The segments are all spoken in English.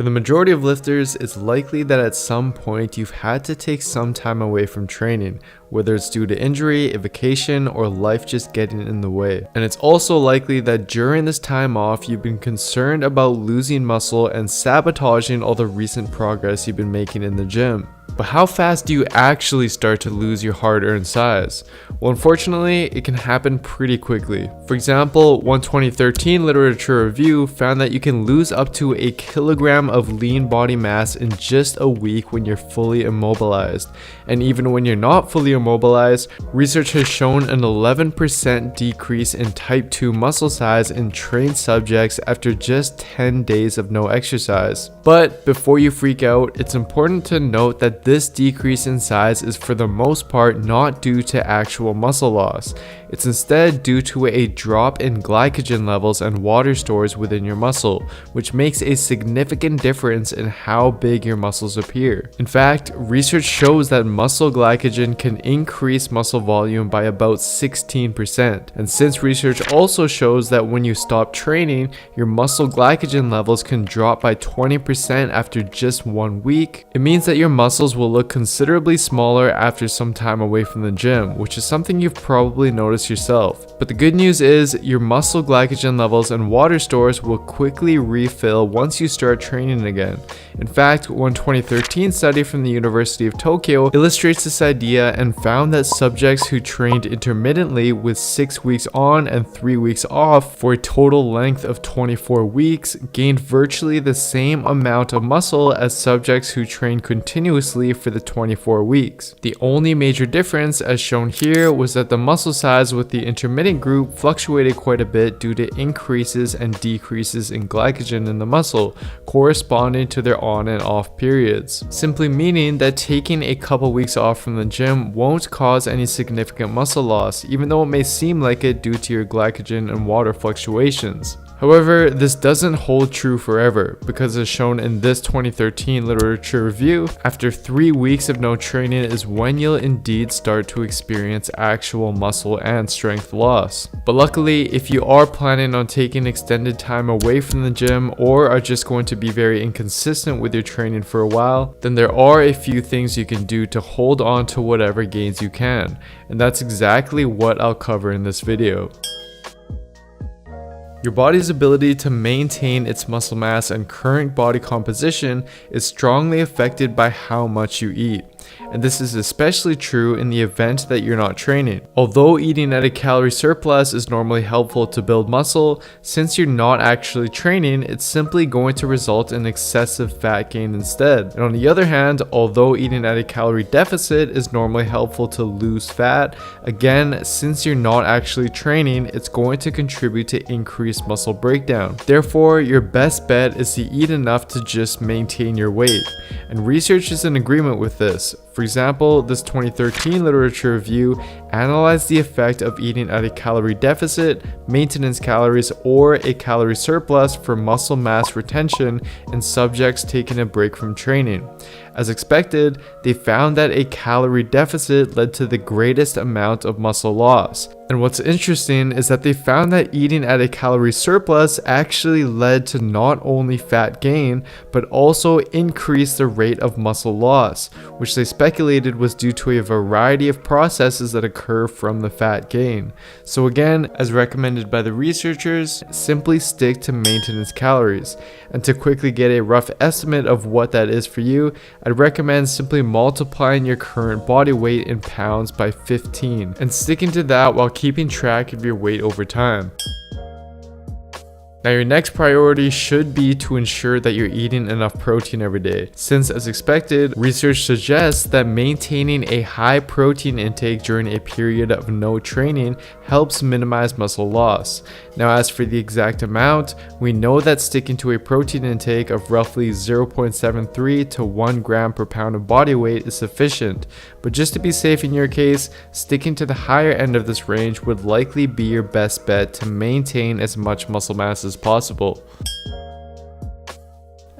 For the majority of lifters, it's likely that at some point you've had to take some time away from training, whether it's due to injury, a vacation, or life just getting in the way. And it's also likely that during this time off, you've been concerned about losing muscle and sabotaging all the recent progress you've been making in the gym. But how fast do you actually start to lose your hard-earned size? Well, unfortunately, it can happen pretty quickly. For example, one 2013 literature review found that you can lose up to a kilogram of lean body mass in just a week when you're fully immobilized. And even when you're not fully immobilized, research has shown an 11% decrease in type 2 muscle size in trained subjects after just 10 days of no exercise. But before you freak out, it's important to note that this decrease in size is for the most part not due to actual muscle loss. It's instead due to a drop in glycogen levels and water stores within your muscle, which makes a significant difference in how big your muscles appear. In fact, research shows that muscle glycogen can increase muscle volume by about 16%. And since research also shows that when you stop training, your muscle glycogen levels can drop by 20% after just 1 week, it means that your muscles will look considerably smaller after some time away from the gym, which is something you've probably noticed yourself. But the good news is your muscle glycogen levels and water stores will quickly refill once you start training again. In fact, one 2013 study from the University of Tokyo illustrates this idea and found that subjects who trained intermittently with 6 weeks on and 3 weeks off for a total length of 24 weeks gained virtually the same amount of muscle as subjects who trained continuously for the 24 weeks. The only major difference, as shown here, was that the muscle size with the intermittent group fluctuated quite a bit due to increases and decreases in glycogen in the muscle, corresponding to their on and off periods, simply meaning that taking a couple weeks off from the gym won't cause any significant muscle loss, even though it may seem like it due to your glycogen and water fluctuations. However, this doesn't hold true forever, because as shown in this 2013 literature review, after 3 weeks of no training is when you'll indeed start to experience actual muscle and strength loss. But luckily, if you are planning on taking extended time away from the gym or are just going to be very inconsistent with your training for a while, then there are a few things you can do to hold on to whatever gains you can, and that's exactly what I'll cover in this video. Your body's ability to maintain its muscle mass and current body composition is strongly affected by how much you eat. And this is especially true in the event that you're not training. Although eating at a calorie surplus is normally helpful to build muscle, since you're not actually training, it's simply going to result in excessive fat gain instead. And on the other hand, although eating at a calorie deficit is normally helpful to lose fat, again, since you're not actually training, it's going to contribute to increased muscle breakdown. Therefore, your best bet is to eat enough to just maintain your weight. And research is in agreement with this. For example, this 2013 literature review analyzed the effect of eating at a calorie deficit, maintenance calories, or a calorie surplus for muscle mass retention in subjects taking a break from training. As expected, they found that a calorie deficit led to the greatest amount of muscle loss. And what's interesting is that they found that eating at a calorie surplus actually led to not only fat gain, but also increased the rate of muscle loss, which they speculated was due to a variety of processes that occur from the fat gain. So again, as recommended by the researchers, simply stick to maintenance calories. And to quickly get a rough estimate of what that is for you, I'd recommend simply multiplying your current body weight in pounds by 15 and sticking to that while keeping track of your weight over time. Now your next priority should be to ensure that you're eating enough protein every day, since as expected, research suggests that maintaining a high protein intake during a period of no training helps minimize muscle loss. Now as for the exact amount, we know that sticking to a protein intake of roughly 0.73 to 1 gram per pound of body weight is sufficient, but just to be safe in your case, sticking to the higher end of this range would likely be your best bet to maintain as much muscle mass as possible.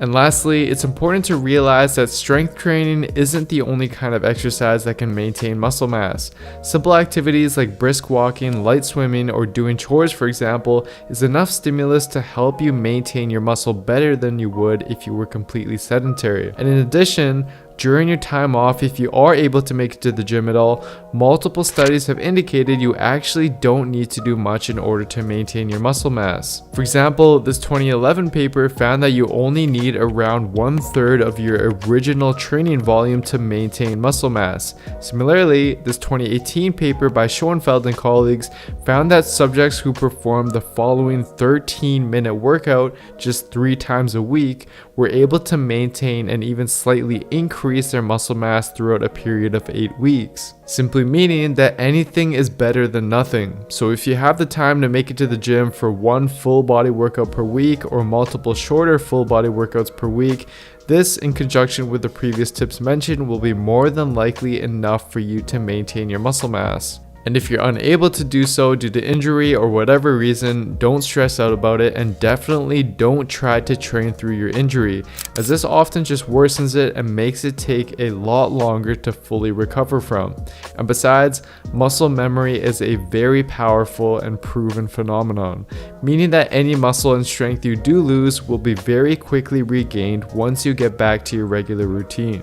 And lastly, it's important to realize that strength training isn't the only kind of exercise that can maintain muscle mass. Simple activities like brisk walking, light swimming, or doing chores, for example, is enough stimulus to help you maintain your muscle better than you would if you were completely sedentary. And in addition, during your time off, if you are able to make it to the gym at all, multiple studies have indicated you actually don't need to do much in order to maintain your muscle mass. For example, this 2011 paper found that you only need around 1/3 of your original training volume to maintain muscle mass. Similarly, this 2018 paper by Schoenfeld and colleagues found that subjects who performed the following 13-minute workout just 3 times a week were able to maintain and even slightly increase their muscle mass throughout a period of 8 weeks. Simply meaning that anything is better than nothing. So if you have the time to make it to the gym for one full body workout per week or multiple shorter full body workouts per week, this, in conjunction with the previous tips mentioned, will be more than likely enough for you to maintain your muscle mass. And if you're unable to do so due to injury or whatever reason, don't stress out about it, and definitely don't try to train through your injury, as this often just worsens it and makes it take a lot longer to fully recover from. And besides, muscle memory is a very powerful and proven phenomenon, meaning that any muscle and strength you do lose will be very quickly regained once you get back to your regular routine.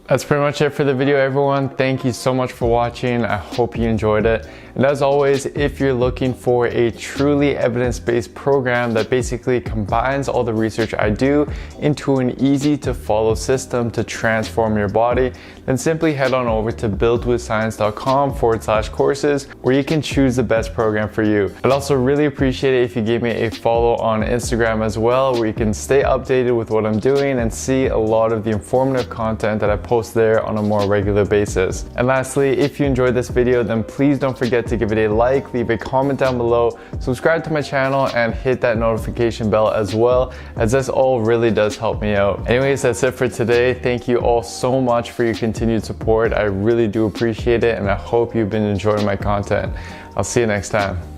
That's pretty much it for the video, everyone. Thank you so much for watching. I hope you enjoyed it. And as always, if you're looking for a truly evidence-based program that basically combines all the research I do into an easy to follow system to transform your body, then simply head on over to buildwithscience.com/courses, where you can choose the best program for you. I'd also really appreciate it if you gave me a follow on Instagram as well, where you can stay updated with what I'm doing and see a lot of the informative content that I post there on a more regular basis. And lastly, if you enjoyed this video, then please don't forget to give it a like, leave a comment down below, subscribe to my channel, and hit that notification bell as well, as this all really does help me out. Anyways, that's it for today. Thank you all so much for your continued support. I really do appreciate it, and I hope you've been enjoying my content. I'll see you next time.